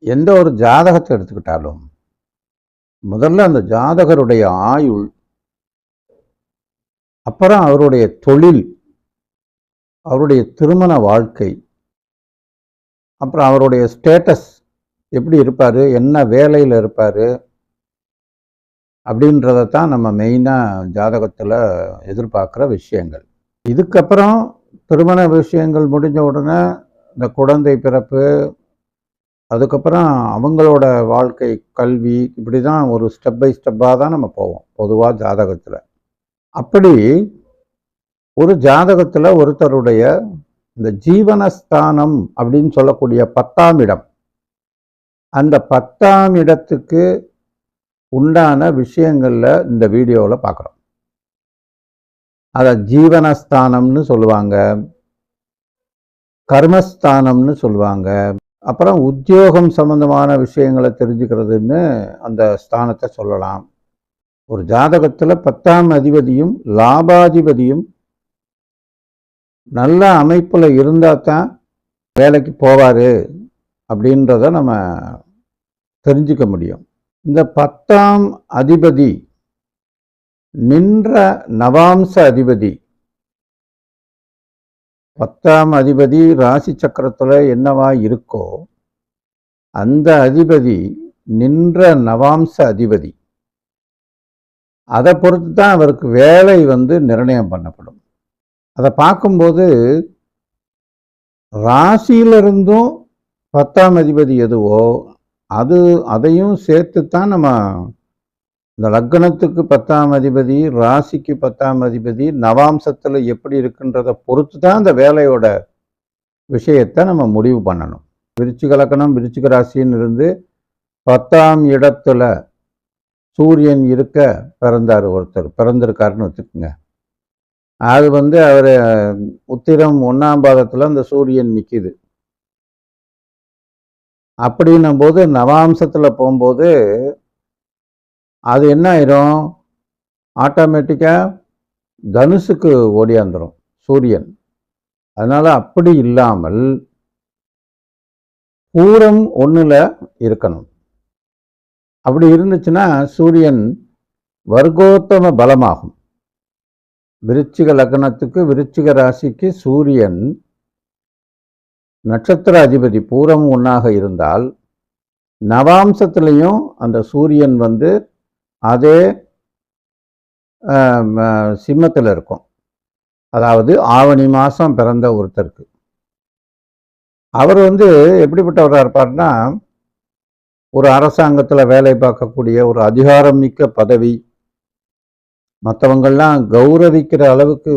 எந்த ஒரு ஜாதகத்தை எடுத்துக்கிட்டாலும் முதல்ல அந்த ஜாதகருடைய ஆயுள், அப்புறம் அவருடைய தொழில், அவருடைய திருமண வாழ்க்கை, அப்புறம் அவருடைய ஸ்டேட்டஸ் எப்படி இருப்பார், என்ன வேலையில் இருப்பார் அப்படின்றதான் நம்ம மெயினாக ஜாதகத்தில் எதிர்பார்க்குற விஷயங்கள். இதுக்கப்புறம் திருமண விஷயங்கள் முடிஞ்ச உடனே இந்த குழந்தை பிறப்பு, அதுக்கப்புறம் அவங்களோட வாழ்க்கை, கல்வி, இப்படி தான் ஒரு ஸ்டெப் பை ஸ்டெப்பாக தான் நம்ம போவோம் பொதுவாக ஜாதகத்தில். அப்படி ஒரு ஜாதகத்தில் ஒருத்தருடைய இந்த ஜீவனஸ்தானம் அப்படின்னு சொல்லக்கூடிய 10ஆம் இடம், அந்த 10ஆம் இடத்துக்கு உண்டான விஷயங்களில் இந்த வீடியோவில் பார்க்குறோம். அதை ஜீவனஸ்தானம்னு சொல்லுவாங்க, கர்மஸ்தானம்னு சொல்லுவாங்க, அப்புறம் உத்தியோகம் சம்பந்தமான விஷயங்களை தெரிஞ்சுக்கிறதுன்னு அந்த ஸ்தானத்தை சொல்லலாம். ஒரு ஜாதகத்தில் 10ஆம் அதிபதியும் லாபாதிபதியும் நல்ல அமைப்பில் இருந்தால் தான் வேலைக்கு போவார் அப்படின்றத நம்ம தெரிஞ்சுக்க முடியும். இந்த 10ஆம் அதிபதி நின்ற நவாம்ச அதிபதி, 10ஆம் அதிபதி ராசி சக்கரத்தில் என்னவா இருக்கோ அந்த அதிபதி நின்ற நவாம்ச அதிபதி. அதை பொறுத்து தான் அவருக்கு வேலை நிர்ணயம் பண்ணப்படும். அதை பார்க்கும்போது ராசியிலிருந்தும் 10ஆம் அதிபதி எதுவோ அதையும் சேர்த்து தான் நம்ம இந்த லக்னத்துக்கு 10ஆம் அதிபதி, ராசிக்கு 10ஆம் அதிபதி நவாம்சத்தில் எப்படி இருக்குன்றதை பொறுத்து தான் அந்த வேலையோட விஷயத்தை நம்ம முடிவு பண்ணணும். விருச்சிக லக்னம், விருச்சிக ராசின்னு இருந்து 10ஆம் இடத்துல சூரியன் இருக்க பிறந்தார், ஒருத்தர் பிறந்திருக்காருன்னு வச்சுக்கோங்க. அது அவர் உத்திரம் 1ஆம் பாதத்தில் அந்த சூரியன் நிற்கிது. அப்படின்னும் போது நவாம்சத்தில் போகும்போது அது என்ன ஆயிரும், ஆட்டோமேட்டிக்காக தனுசுக்கு ஓடியாந்துடும் சூரியன். அதனால் அப்படி இல்லாமல் பூரம் 1ல் இருக்கணும். அப்படி இருந்துச்சுன்னா சூரியன் வர்க்கோத்தம பலமாகும். விருச்சிக லக்னத்துக்கு, விருச்சிக ராசிக்கு சூரியன் நட்சத்திர அதிபதி பூரம் 1ஆக இருந்தால் நவாம்சத்திலையும் அந்த சூரியன் அதே சிம்மத்தில் இருக்கும். அதாவது ஆவணி மாதம் பிறந்த ஒருத்தருக்கு அவர் எப்படிப்பட்டவராக இருப்பார்னா, ஒரு அரசாங்கத்தில் வேலை பார்க்கக்கூடிய ஒரு அதிகாரம் மிக்க பதவி, மற்றவங்கள்லாம் கௌரவிக்கிற அளவுக்கு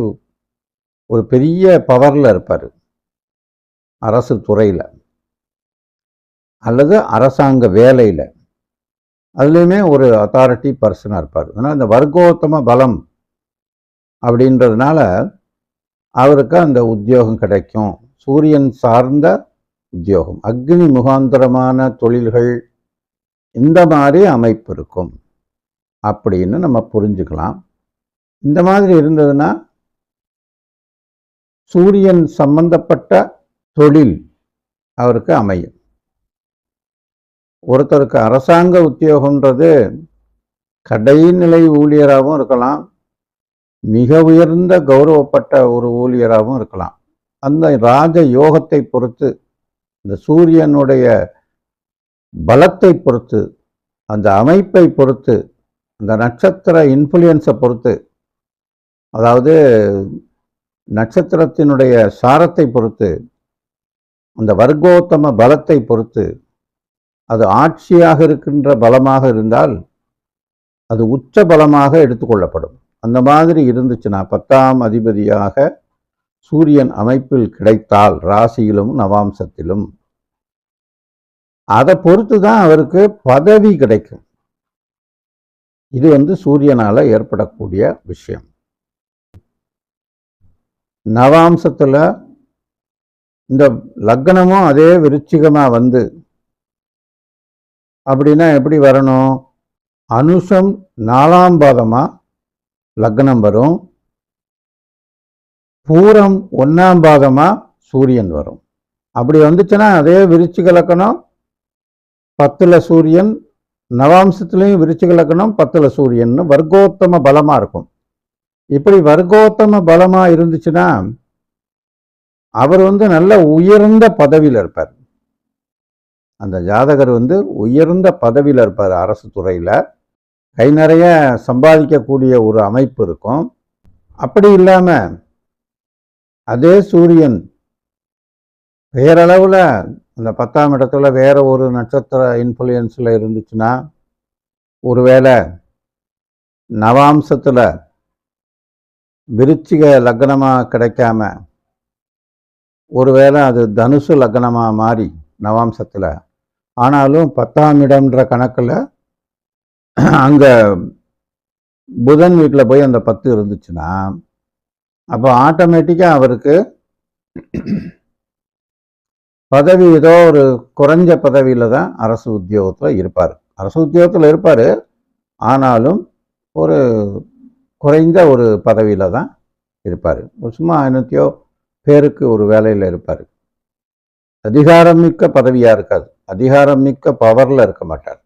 ஒரு பெரிய பவரில் இருப்பார். அரசு துறையில் அல்லது அரசாங்க வேலையில், அதுலேயுமே ஒரு அத்தாரிட்டி பர்சனாக இருப்பார். ஆனால் இந்த வர்க்கோத்தம பலம் அப்படின்றதுனால அவருக்கு அந்த உத்தியோகம் கிடைக்கும். சூரியன் சார்ந்த உத்தியோகம், அக்னி முகாந்திரமான தொழில்கள், இந்த மாதிரி அமைப்பு இருக்கும் அப்படின்னு நம்ம புரிஞ்சுக்கலாம். இந்த மாதிரி இருந்ததுன்னா சூரியன் சம்பந்தப்பட்ட தொழில் அவருக்கு அமையும். ஒருத்தருக்கு அரசாங்க உத்தியோகம்ன்றது கடைநிலை ஊழியராகவும் இருக்கலாம், மிக உயர்ந்த கௌரவப்பட்ட ஒரு ஊழியராகவும் இருக்கலாம். அந்த ராஜ யோகத்தை பொறுத்து, இந்த சூரியனுடைய பலத்தை பொறுத்து, அந்த அமைப்பை பொறுத்து, அந்த நட்சத்திர இன்ஃப்ளூயன்ஸை பொறுத்து, அதாவது நட்சத்திரத்தினுடைய சாரத்தை பொறுத்து, அந்த வர்க்கோத்தம பலத்தை பொறுத்து, அது ஆட்சியாக இருக்கின்ற பலமாக இருந்தால் அது உச்ச பலமாக எடுத்துக்கொள்ளப்படும். அந்த மாதிரி இருந்துச்சுன்னா 10ஆம் அதிபதியாக சூரியன் அமைப்பில் கிடைத்தால் ராசியிலும் நவாம்சத்திலும் அதை பொறுத்து தான் அவருக்கு பதவி கிடைக்கும். இது சூரியனால் ஏற்படக்கூடிய விஷயம். நவாம்சத்தில் இந்த லக்னமும் அதே விருச்சிகமாக அப்படின்னா எப்படி வரணும், அனுஷம் 4ஆம் பாதமாக லக்னம் வரும், பூரம் 1ஆம் பாதமாக சூரியன் வரும். அப்படி வந்துச்சுன்னா அதே விருச்சிக லக்னம் 10ல் சூரியன், நவாம்சத்துலேயும் விருச்சிக லக்னம், 10ல் சூரியன்னு வர்க்கோத்தம பலமாக இருக்கும். இப்படி வர்க்கோத்தம பலமாக இருந்துச்சுன்னா அவர் நல்ல உயர்ந்த பதவியில் இருப்பார். அந்த ஜாதகர் உயர்ந்த பதவியில் இருப்பார். அரசு துறையில் கை நிறைய சம்பாதிக்கக்கூடிய ஒரு அமைப்பு இருக்கும். அப்படி இல்லாமல் அதே சூரியன் வேறளவில் அந்த 10ஆம் இடத்துல வேற ஒரு நட்சத்திர இன்ஃப்ளூயன்ஸில் இருந்துச்சுன்னா, ஒருவேளை நவாம்சத்தில் விருச்சிக லக்னமாக கிடைக்காம ஒருவேளை அது தனுசு லக்னமாக மாறி நவாம்சத்தில் ஆனாலும் 10ஆம் இடம்ன்ற கணக்கில் அங்கே புதன் வீட்டில் போய் அந்த 10 இருந்துச்சுன்னா, அப்போ ஆட்டோமேட்டிக்காக அவருக்கு பதவி ஏதோ ஒரு குறைஞ்ச பதவியில் தான் அரசு உத்தியோகத்தில் இருப்பார். அரசு உத்தியோகத்தில் இருப்பார், ஆனாலும் ஒரு குறைந்த ஒரு பதவியில் தான் இருப்பார். சும்மா என்னத்தையோ பேருக்கு ஒரு வேலையில் இருப்பார். அதிகாரம் மிக்க பதவியாக இருக்காது. அதிகாரம் மிக்க பவரில் இருக்க மாட்டார்.